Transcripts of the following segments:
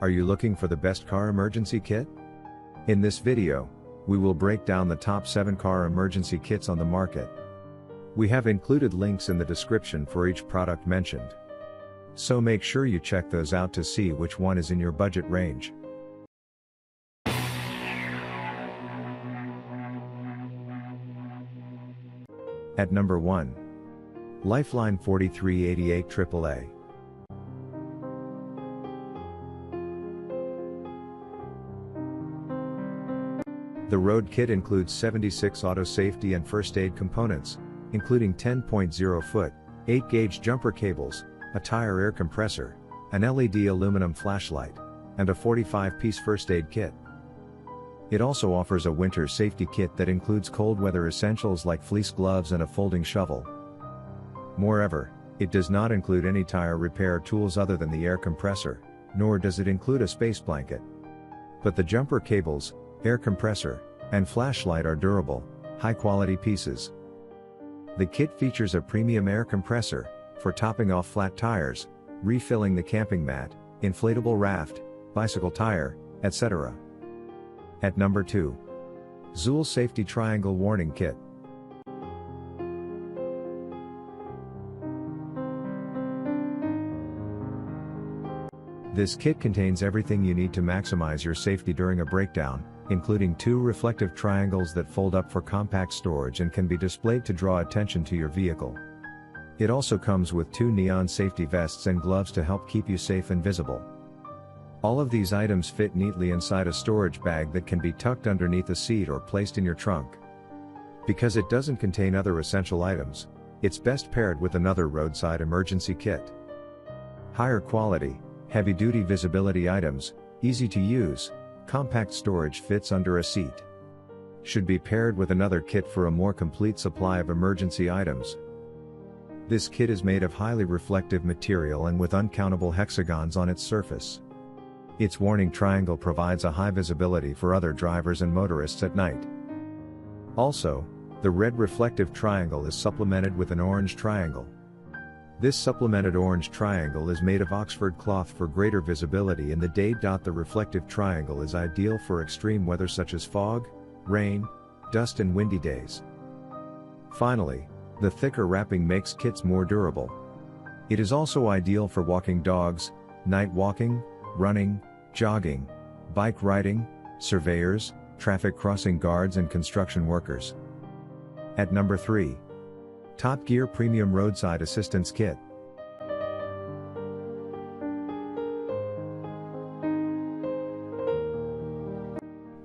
Are you looking for the best car emergency kit? In this video, we will break down the top 7 car emergency kits on the market. We have included links in the description for each product mentioned. So make sure you check those out to see which one is in your budget range. At number 1. Lifeline 4388 AAA. The Road Kit includes 76 auto safety and first aid components, including 10.0-foot, 8-gauge jumper cables, a tire air compressor, an LED aluminum flashlight, and a 45-piece first aid kit. It also offers a winter safety kit that includes cold weather essentials like fleece gloves and a folding shovel. Moreover, it does not include any tire repair tools other than the air compressor, nor does it include a space blanket. But the jumper cables, air compressor, and flashlight are durable, high-quality pieces. The kit features a premium air compressor for topping off flat tires, refilling the camping mat, inflatable raft, bicycle tire, etc. At number 2. XOOL Safety Triangle Warning Kit. This kit contains everything you need to maximize your safety during a breakdown, including 2 reflective triangles that fold up for compact storage and can be displayed to draw attention to your vehicle. It also comes with 2 neon safety vests and gloves to help keep you safe and visible. All of these items fit neatly inside a storage bag that can be tucked underneath a seat or placed in your trunk. Because it doesn't contain other essential items, it's best paired with another roadside emergency kit. Higher quality, heavy-duty visibility items, easy to use, compact storage fits under a seat. Should be paired with another kit for a more complete supply of emergency items. This kit is made of highly reflective material and with uncountable hexagons on its surface. Its warning triangle provides a high visibility for other drivers and motorists at night. Also, the red reflective triangle is supplemented with an orange triangle. This supplemented orange triangle is made of Oxford cloth for greater visibility in the day. The reflective triangle is ideal for extreme weather such as fog, rain, dust and windy days. Finally, the thicker wrapping makes kits more durable. It is also ideal for walking dogs, night walking, running, jogging, bike riding, surveyors, traffic crossing guards and construction workers. At number 3. Top Gear Premium Roadside Assistance Kit.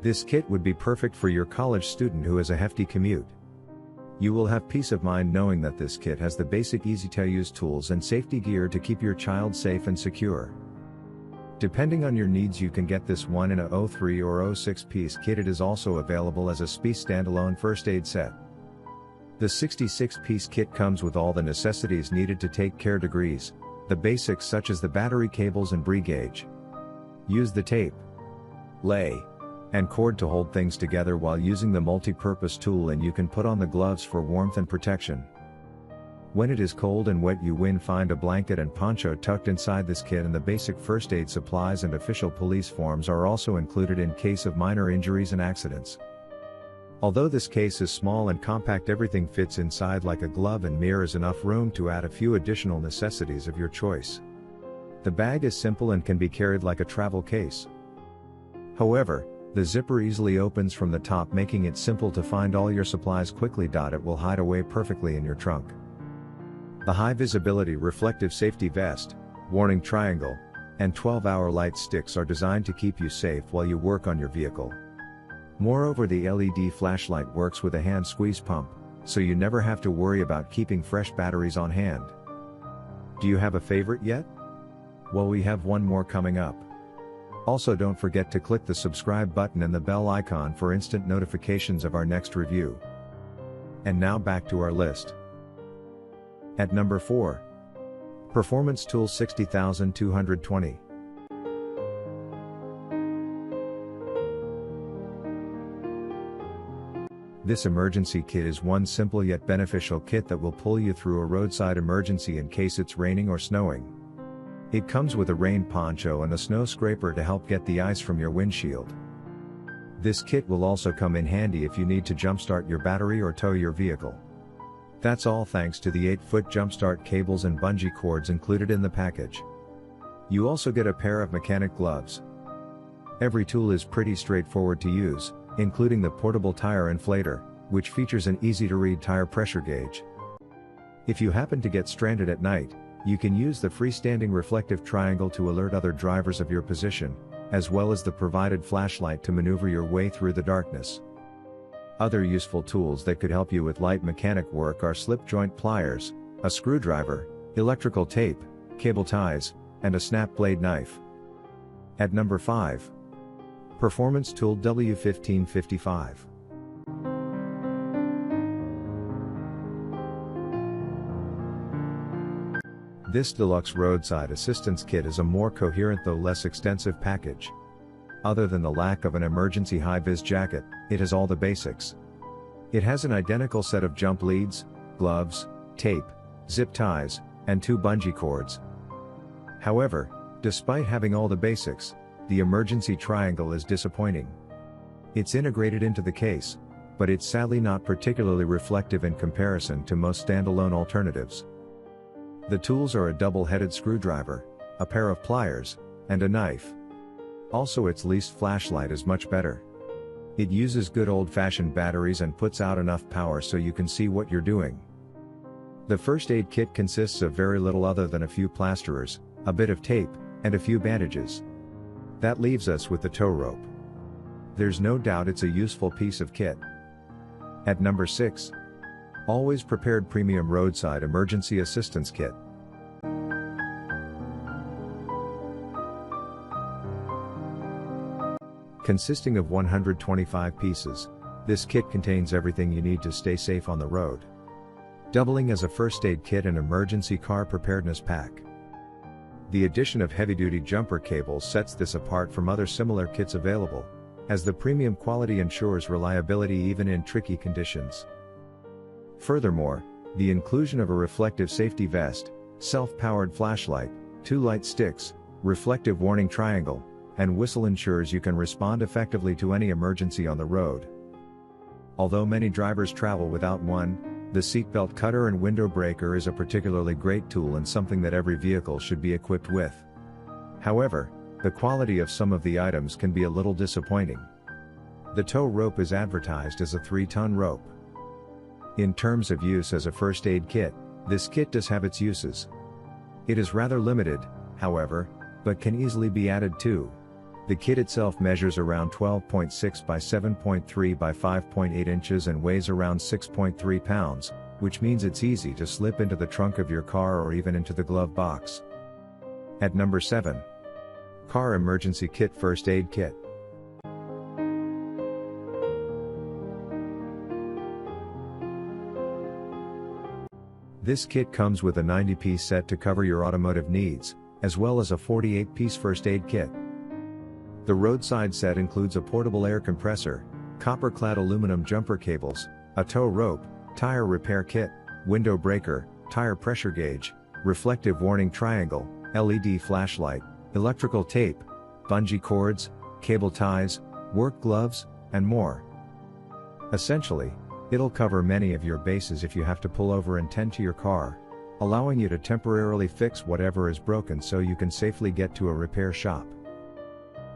This kit would be perfect for your college student who has a hefty commute. You will have peace of mind knowing that this kit has the basic easy-to-use tools and safety gear to keep your child safe and secure. Depending on your needs, you can get this one in a 03 or 06 piece kit. It is also available as a SPE standalone first aid set. The 66-piece kit comes with all the necessities needed to take care. Degrees, the basics such as the battery cables and brie gauge. Use the tape, lay, and cord to hold things together while using the multi-purpose tool, and you can put on the gloves for warmth and protection. When it is cold and wet, find a blanket and poncho tucked inside this kit, and the basic first aid supplies and official police forms are also included in case of minor injuries and accidents. Although this case is small and compact, everything fits inside like a glove, and there is enough room to add a few additional necessities of your choice. The bag is simple and can be carried like a travel case. However, the zipper easily opens from the top, making it simple to find all your supplies quickly. It will hide away perfectly in your trunk. The high visibility reflective safety vest, warning triangle, and 12-hour light sticks are designed to keep you safe while you work on your vehicle. Moreover, the LED flashlight works with a hand squeeze pump, so you never have to worry about keeping fresh batteries on hand. Do you have a favorite yet? Well, we have one more coming up. Also, don't forget to click the subscribe button and the bell icon for instant notifications of our next review. And now back to our list. At number 4. Performance Tool 60220. This emergency kit is one simple yet beneficial kit that will pull you through a roadside emergency in case it's raining or snowing. It comes with a rain poncho and a snow scraper to help get the ice from your windshield. This kit will also come in handy if you need to jumpstart your battery or tow your vehicle. That's all thanks to the 8-foot jumpstart cables and bungee cords included in the package. You also get a pair of mechanic gloves. Every tool is pretty straightforward to use, including the portable tire inflator, which features an easy-to-read tire pressure gauge. If you happen to get stranded at night, you can use the freestanding reflective triangle to alert other drivers of your position, as well as the provided flashlight to maneuver your way through the darkness. Other useful tools that could help you with light mechanic work are slip joint pliers, a screwdriver, electrical tape, cable ties, and a snap blade knife. At number 5. Performance Tool W1555. This deluxe roadside assistance kit is a more coherent though less extensive package. Other than the lack of an emergency high-vis jacket, it has all the basics. It has an identical set of jump leads, gloves, tape, zip ties, and 2 bungee cords. However, despite having all the basics, the emergency triangle is disappointing. It's integrated into the case, but it's sadly not particularly reflective in comparison to most standalone alternatives. The tools are a double-headed screwdriver, a pair of pliers, and a knife. Also, its leased flashlight is much better. It uses good old-fashioned batteries and puts out enough power so you can see what you're doing. The first aid kit consists of very little other than a few plasterers, a bit of tape, and a few bandages. That leaves us with the tow rope. There's no doubt it's a useful piece of kit. At number 6. Always Prepared Premium Roadside Emergency Assistance Kit. Consisting of 125 pieces, this kit contains everything you need to stay safe on the road. Doubling as a first aid kit and emergency car preparedness pack. The addition of heavy-duty jumper cables sets this apart from other similar kits available, as the premium quality ensures reliability even in tricky conditions. Furthermore, the inclusion of a reflective safety vest, self-powered flashlight, 2 light sticks, reflective warning triangle, and whistle ensures you can respond effectively to any emergency on the road. Although many drivers travel without one, the seatbelt cutter and window breaker is a particularly great tool and something that every vehicle should be equipped with. However, the quality of some of the items can be a little disappointing. The tow rope is advertised as a 3-ton rope. In terms of use as a first aid kit, this kit does have its uses. It is rather limited, however, but can easily be added to. The kit itself measures around 12.6 by 7.3 by 5.8 inches and weighs around 6.3 pounds, which means it's easy to slip into the trunk of your car or even into the glove box. At number 7. Car Emergency Kit First Aid Kit. This kit comes with a 90-piece set to cover your automotive needs, as well as a 48-piece first aid kit. The roadside set includes a portable air compressor, copper-clad aluminum jumper cables, a tow rope, tire repair kit, window breaker, tire pressure gauge, reflective warning triangle, LED flashlight, electrical tape, bungee cords, cable ties, work gloves, and more. Essentially, it'll cover many of your bases if you have to pull over and tend to your car, allowing you to temporarily fix whatever is broken so you can safely get to a repair shop.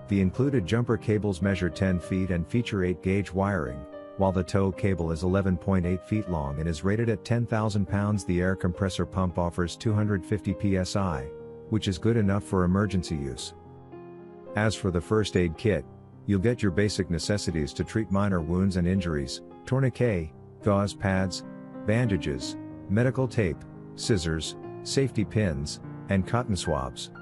The included jumper cables measure 10 feet and feature 8-gauge wiring, while the tow cable is 11.8 feet long and is rated at 10,000 pounds. The air compressor pump offers 250 psi, which is good enough for emergency use. As for the first aid kit, you'll get your basic necessities to treat minor wounds and injuries: tourniquet, gauze pads, bandages, medical tape, scissors, safety pins, and cotton swabs.